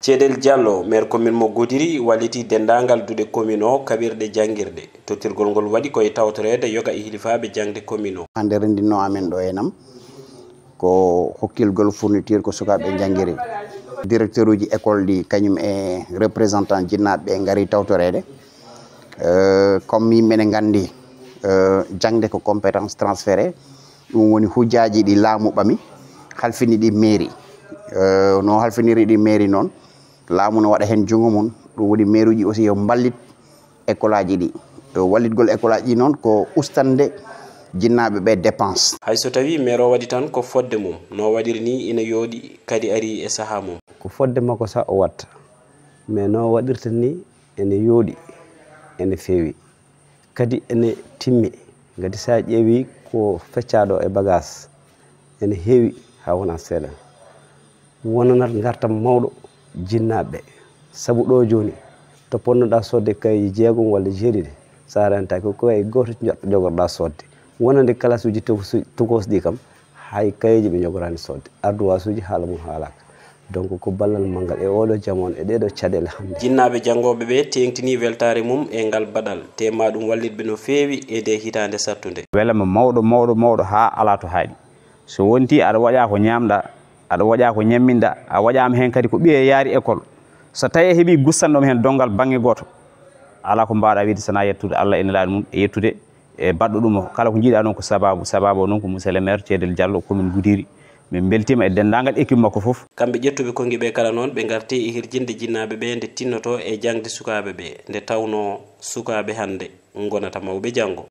Ceedel Diallo maire commune mo Goudiri walliti dendagal dude commune o kabirde jangirde tottirgol ngol waɗi koye tawtorede yoga e hilifaɓe jangde commune o. Hande rendinno amen ɗo enam ko hokkilgol fourniture ko sukaɓe jangiri. Directeur uji école ɗi kañum e représentant jinnaɓe ngari tawtorede comme yimɓe gandi jangde ko compétence transféré ɗum woni hujjaji ɗi laamu ɓami halfini ɗi mairie no halfiniri ɗi mairie noon laamu no waɗa hen jungo mum ɗum woni maire uji aussi yo ballit école aji ɗi wallitgol école aji ɗi noon ko ustandə jinnaɓe ɓe dépense. Hayso tawi maire o waɗi tan ko fodde mum no waɗiri ni ina yooɗi kadi ari e saaha mum. Ko fodde makko sa o watta mais no waɗirta ni ene yooɗi ene feewi kadi ene timmi gati sa ƴeewi ko feccaɗo e bagage ene heewi ha wona seeɗa wonanat gartam mawɗo jinnaɓe saabu ɗo joni to ponnoɗa sodde kay jeegom walla jeeɗiɗi sa rentaki ko way goto jogorɗa sodde wonande classe uji tokosɗi kam hay kayeji ɓe jogorani sodde ardoise haala mum haalaka donc ko ballal mangal e oɗo jamon e ɗeɗo caɗele hande. Jinnaɓe jangoɓe ɓe tengtini weltare mum e ngal baɗal tema ɗum wallitɓe no feewi e nde hitande sattude. Welama mawɗo ha ala to haaɗi so wonti aɗa waɗa ko ñamɗa aɗa waɗa ko ñamminɗa a waɗama hen kadi ko ɓiye yaari école so tawi heeɓi gussanɗoma hen dongal banggue goto ala ko mbaɗa wiide sona yettude Allah ene laaɗi mum e yettude e baɗɗo ɗum kala ko jiiɗa noon ko sababu noon ko monsieur le maire Ceedel Diallo commune Goudiri min beltima e dendagal équipe makko foof. Kamɓe ƴettuɓe kongi ɓe kala noon ɓe garti e hirjinde jinnaɓe ɓe nde tinnoto e jangde sukaɓe ɓe nde tawno sukaɓe hande gonata mawɓe janggo.